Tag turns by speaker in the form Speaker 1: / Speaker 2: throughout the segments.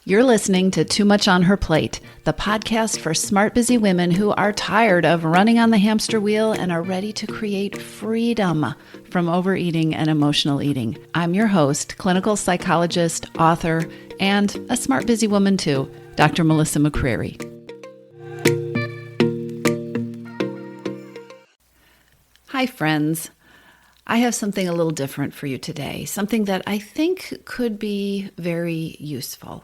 Speaker 1: You're listening to Too Much on Her Plate, the podcast for smart, busy women who are tired of running on the hamster wheel and are ready to create freedom from overeating and emotional eating. I'm your host, clinical psychologist, author, and a smart, busy woman too, Dr. Melissa McCreary. Hi, friends. I have something a little different for you today, something that I think could be very useful.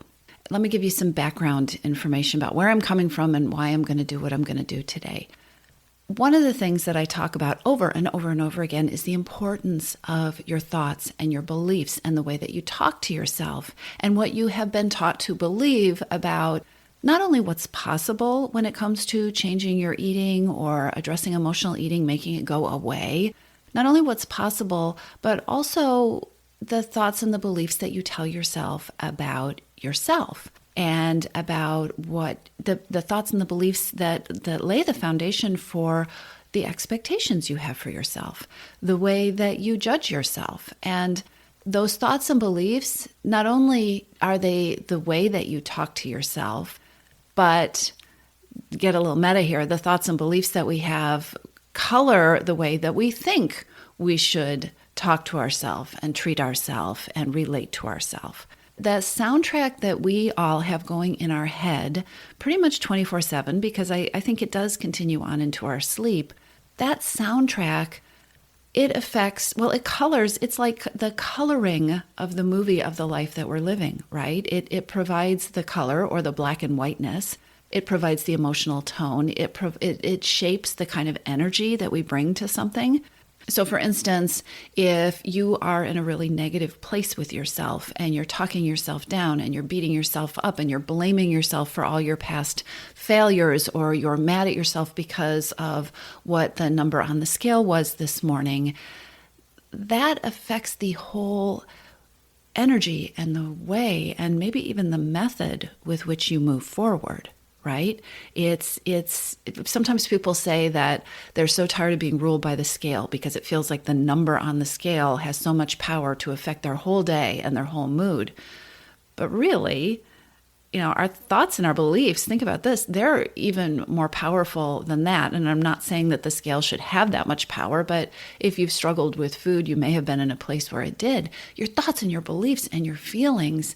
Speaker 1: Let me give you some background information about where I'm coming from and why I'm going to do what I'm going to do today. One of the things that I talk about over and over and over again is the importance of your thoughts and your beliefs and the way that you talk to yourself and what you have been taught to believe about not only what's possible when it comes to changing your eating or addressing emotional eating, making it go away, not only what's possible, but also the thoughts and the beliefs that you tell yourself about yourself and about what the thoughts and the beliefs that lay the foundation for the expectations you have for yourself, the way that you judge yourself. And those thoughts and beliefs, not only are they the way that you talk to yourself, but get a little meta here, the thoughts and beliefs that we have color the way that we think we should talk to ourselves and treat ourselves and relate to ourselves. The soundtrack that we all have going in our head pretty much 24/7, because I think it does continue on into our sleep, that soundtrack, it affects, well, it colors, it's like the coloring of the movie of the life that we're living, right? It provides the color or the black and whiteness. It provides the emotional tone. It shapes the kind of energy that we bring to something. So for instance, if you are in a really negative place with yourself and you're talking yourself down and you're beating yourself up and you're blaming yourself for all your past failures, or you're mad at yourself because of what the number on the scale was this morning, that affects the whole energy and the way and maybe even the method with which you move forward. Right? It's sometimes people say that they're so tired of being ruled by the scale because it feels like the number on the scale has so much power to affect their whole day and their whole mood. But really, our thoughts and our beliefs, think about this, they're even more powerful than that. And I'm not saying that the scale should have that much power, but if you've struggled with food, you may have been in a place where it did. Your thoughts and your beliefs and your feelings,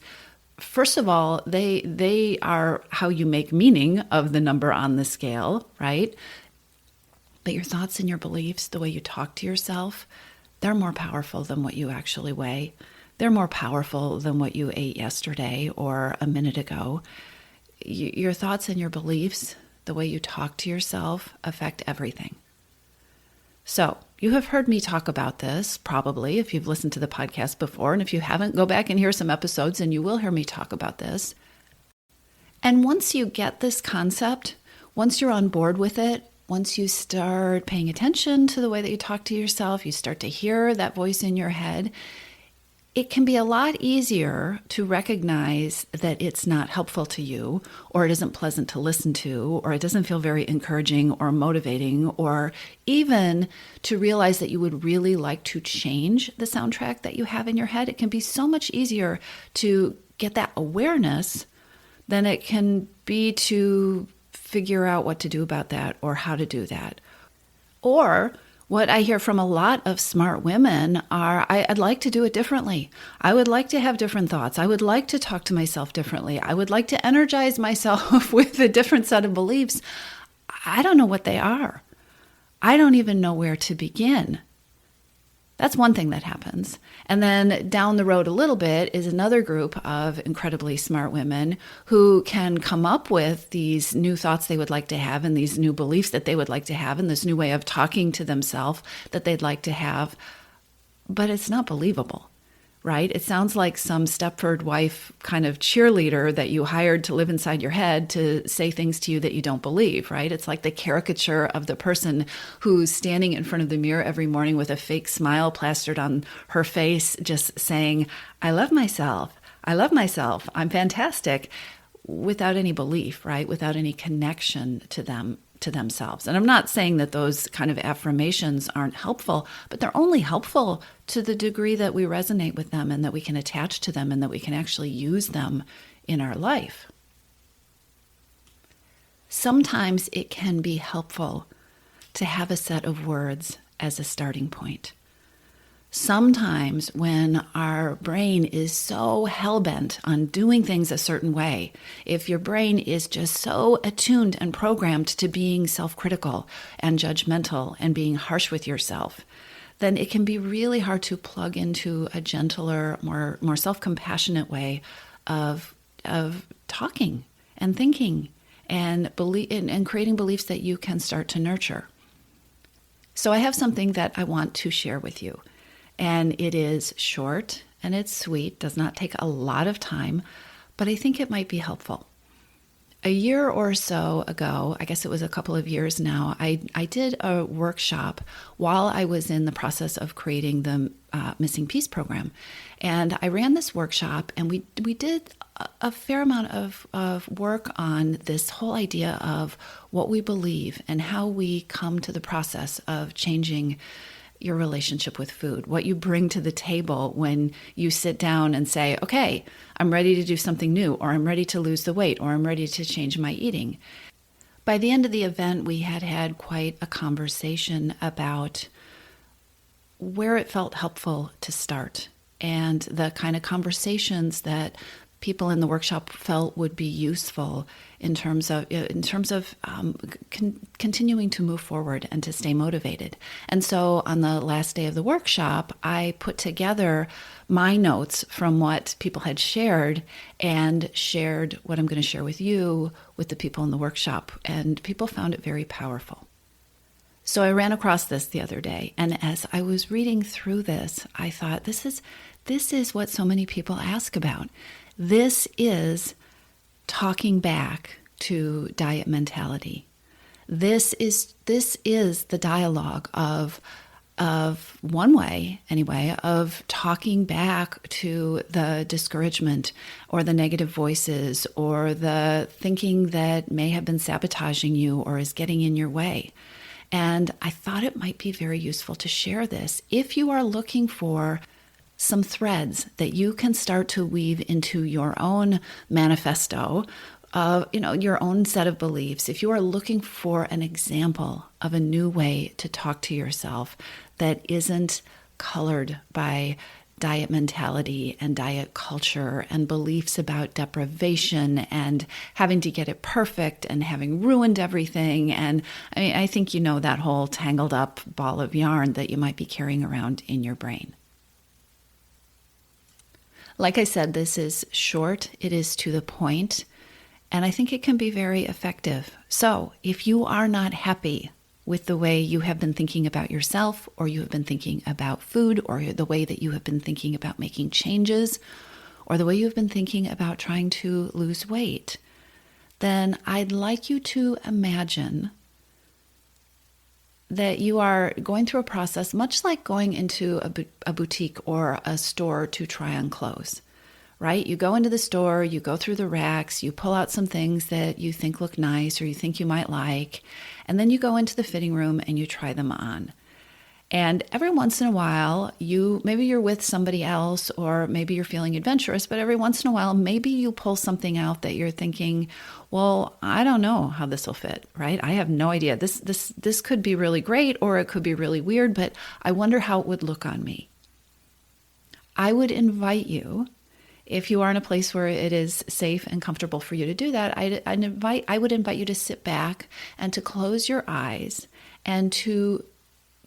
Speaker 1: first of all, they are how you make meaning of the number on the scale, right? But your thoughts and your beliefs, the way you talk to yourself, they're more powerful than what you actually weigh. They're more powerful than what you ate yesterday or a minute ago. Your thoughts and your beliefs, the way you talk to yourself, affect everything. So you have heard me talk about this probably if you've listened to the podcast before. And if you haven't, go back and hear some episodes and you will hear me talk about this. And once you get this concept, once you're on board with it, once you start paying attention to the way that you talk to yourself, you start to hear that voice in your head, it can be a lot easier to recognize that it's not helpful to you, or it isn't pleasant to listen to, or it doesn't feel very encouraging or motivating, or even to realize that you would really like to change the soundtrack that you have in your head. It can be so much easier to get that awareness than it can be to figure out what to do about that or how to do that. Or what I hear from a lot of smart women are, I'd like to do it differently. I would like to have different thoughts. I would like to talk to myself differently. I would like to energize myself with a different set of beliefs. I don't know what they are. I don't even know where to begin. That's one thing that happens. And then down the road a little bit is another group of incredibly smart women who can come up with these new thoughts they would like to have and these new beliefs that they would like to have and this new way of talking to themselves that they'd like to have. But it's not believable, right? It sounds like some Stepford wife kind of cheerleader that you hired to live inside your head to say things to you that you don't believe, right? It's like the caricature of the person who's standing in front of the mirror every morning with a fake smile plastered on her face, just saying, I love myself. I love myself. I'm fantastic, without any belief, right? Without any connection to themselves. And I'm not saying that those kind of affirmations aren't helpful, but they're only helpful to the degree that we resonate with them and that we can attach to them and that we can actually use them in our life. Sometimes it can be helpful to have a set of words as a starting point. Sometimes when our brain is so hell-bent on doing things a certain way, if your brain is just so attuned and programmed to being self-critical and judgmental and being harsh with yourself, then it can be really hard to plug into a gentler, more self-compassionate way of talking and thinking and creating beliefs that you can start to nurture. So I have something that I want to share with you. And it is short and it's sweet, does not take a lot of time, but I think it might be helpful. A year or so ago, I guess it was a couple of years now, I did a workshop while I was in the process of creating the Missing Piece program. And I ran this workshop and we did a fair amount of work on this whole idea of what we believe and how we come to the process of changing your relationship with food, what you bring to the table when you sit down and say, okay, I'm ready to do something new, or I'm ready to lose the weight, or I'm ready to change my eating. By the end of the event, we had quite a conversation about where it felt helpful to start and the kind of conversations that people in the workshop felt would be useful in terms of continuing to move forward and to stay motivated. And so on the last day of the workshop, I put together my notes from what people had shared and shared what I'm going to share with you with the people in the workshop. And people found it very powerful. So I ran across this the other day, and as I was reading through this, I thought, this is what so many people ask about. This is talking back to diet mentality. This is the dialogue of one way, anyway, of talking back to the discouragement or the negative voices or the thinking that may have been sabotaging you or is getting in your way. And I thought it might be very useful to share this if you are looking for some threads that you can start to weave into your own manifesto of, your own set of beliefs. If you are looking for an example of a new way to talk to yourself that isn't colored by diet mentality and diet culture and beliefs about deprivation and having to get it perfect and having ruined everything. And I think you know that whole tangled up ball of yarn that you might be carrying around in your brain. Like I said, this is short, it is to the point, and I think it can be very effective. So if you are not happy with the way you have been thinking about yourself, or you have been thinking about food, or the way that you have been thinking about making changes, or the way you have been thinking about trying to lose weight, then I'd like you to imagine that you are going through a process much like going into a boutique or a store to try on clothes, right? You go into the store, you go through the racks, you pull out some things that you think look nice or you think you might like, and then you go into the fitting room and you try them on. And every once in a while, maybe you're with somebody else, or maybe you're feeling adventurous, but every once in a while, maybe you pull something out that you're thinking, well, I don't know how this will fit, right? I have no idea. This could be really great, or it could be really weird, but I wonder how it would look on me. I would invite you, if you are in a place where it is safe and comfortable for you to do that, I would invite you to sit back and to close your eyes and to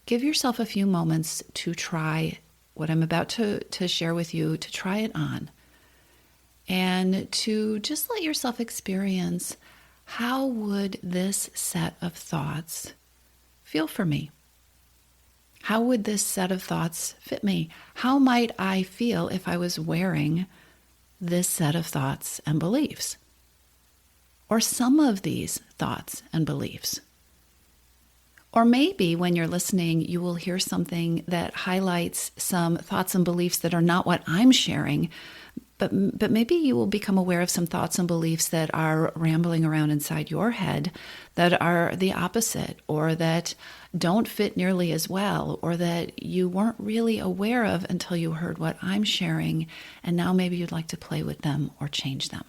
Speaker 1: give yourself a few moments to try what I'm about to share with you, to try it on, and to just let yourself experience, how would this set of thoughts feel for me? How would this set of thoughts fit me? How might I feel if I was wearing this set of thoughts and beliefs? Or some of these thoughts and beliefs? Or maybe when you're listening, you will hear something that highlights some thoughts and beliefs that are not what I'm sharing, but maybe you will become aware of some thoughts and beliefs that are rambling around inside your head that are the opposite, or that don't fit nearly as well, or that you weren't really aware of until you heard what I'm sharing, and now maybe you'd like to play with them or change them.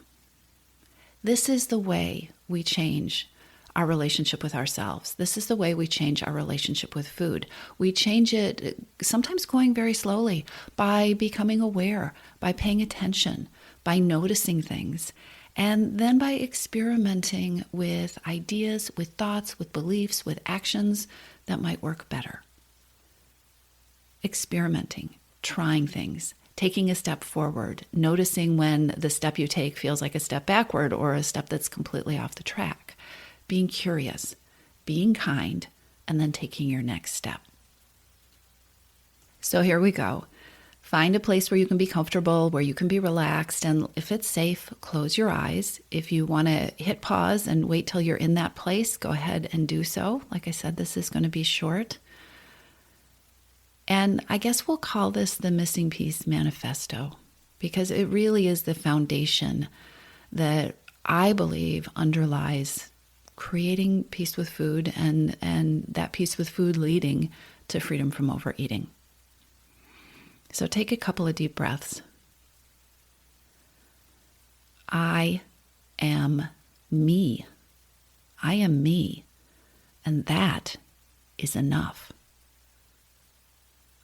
Speaker 1: This is the way we change our relationship with ourselves. This is the way we change our relationship with food. We change it sometimes going very slowly by becoming aware, by paying attention, by noticing things, and then by experimenting with ideas, with thoughts, with beliefs, with actions that might work better. Experimenting, trying things, taking a step forward, noticing when the step you take feels like a step backward or a step that's completely off the track. Being curious, being kind, and then taking your next step. So here we go. Find a place where you can be comfortable, where you can be relaxed, and if it's safe, close your eyes. If you want to hit pause and wait till you're in that place, go ahead and do so. Like I said, this is going to be short. And I guess we'll call this the Missing Piece Manifesto, because it really is the foundation that I believe underlies creating peace with food and that peace with food leading to freedom from overeating. So take a couple of deep breaths. I am me. I am me. And that is enough.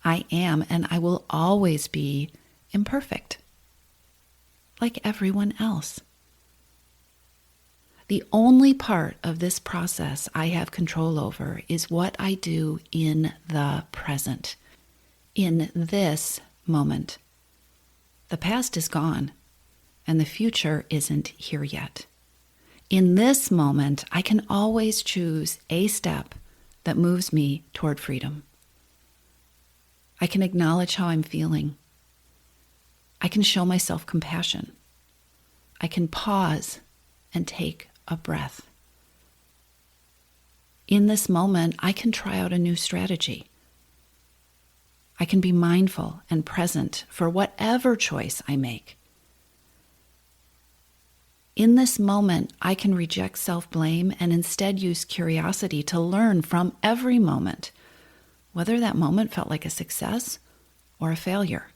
Speaker 1: I am and I will always be imperfect, like everyone else. The only part of this process I have control over is what I do in the present, in this moment. The past is gone, and the future isn't here yet. In this moment, I can always choose a step that moves me toward freedom. I can acknowledge how I'm feeling. I can show myself compassion. I can pause and take a breath. In this moment, I can try out a new strategy. I can be mindful and present for whatever choice I make. In this moment, I can reject self-blame and instead use curiosity to learn from every moment, whether that moment felt like a success or a failure.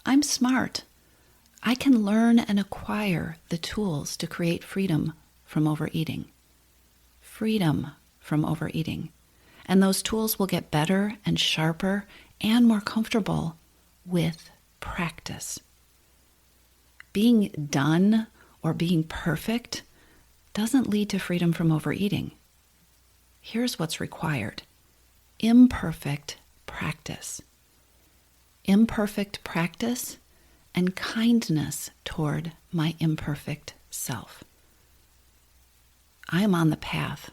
Speaker 1: I'm smart. I can learn and acquire the tools to create freedom from overeating. Freedom from overeating. And those tools will get better and sharper and more comfortable with practice. Being done or being perfect doesn't lead to freedom from overeating. Here's what's required: imperfect practice. Imperfect practice and kindness toward my imperfect self. I am on the path.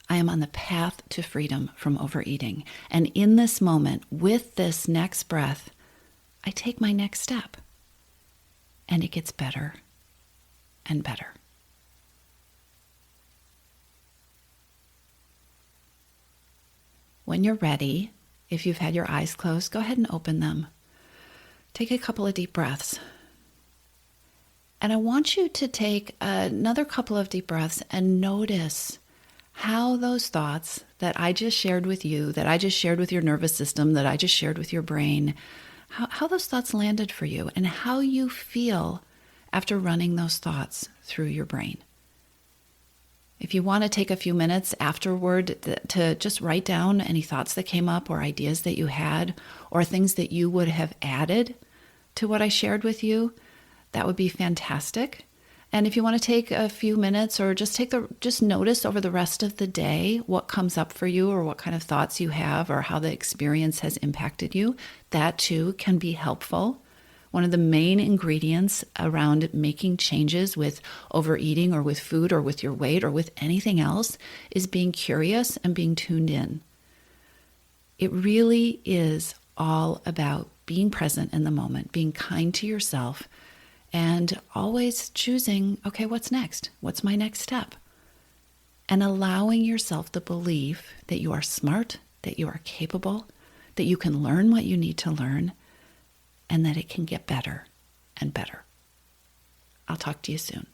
Speaker 1: I am on the path to freedom from overeating. And in this moment, with this next breath, I take my next step. And it gets better and better. When you're ready, if you've had your eyes closed, go ahead and open them. Take a couple of deep breaths. And I want you to take another couple of deep breaths and notice how those thoughts that I just shared with you, that I just shared with your nervous system, that I just shared with your brain, how those thoughts landed for you and how you feel after running those thoughts through your brain. If you want to take a few minutes afterward to just write down any thoughts that came up or ideas that you had or things that you would have added to what I shared with you, that would be fantastic. And if you want to take a few minutes or just notice over the rest of the day what comes up for you or what kind of thoughts you have or how the experience has impacted you, that too can be helpful. One of the main ingredients around making changes with overeating or with food or with your weight or with anything else is being curious and being tuned in. It really is all about being present in the moment, being kind to yourself, and always choosing, okay, what's next? What's my next step? And allowing yourself the belief that you are smart, that you are capable, that you can learn what you need to learn, and that it can get better and better. I'll talk to you soon.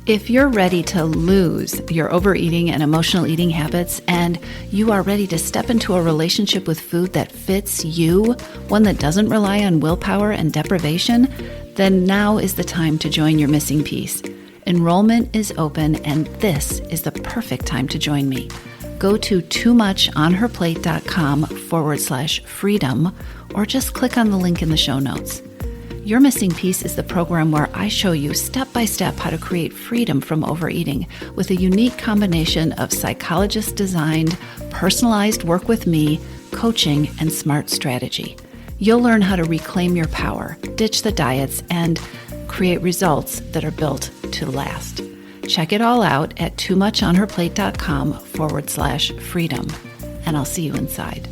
Speaker 1: If you're ready to lose your overeating and emotional eating habits, and you are ready to step into a relationship with food that fits you, one that doesn't rely on willpower and deprivation, then now is the time to join your missing piece. Enrollment is open, and this is the perfect time to join me. Go to toomuchonherplate.com/freedom, or just click on the link in the show notes. Your Missing Piece is the program where I show you step by step how to create freedom from overeating with a unique combination of psychologist-designed, personalized work with me, coaching, and smart strategy. You'll learn how to reclaim your power, ditch the diets, and create results that are built to last. Check it all out at toomuchonherplate.com/freedom, and I'll see you inside.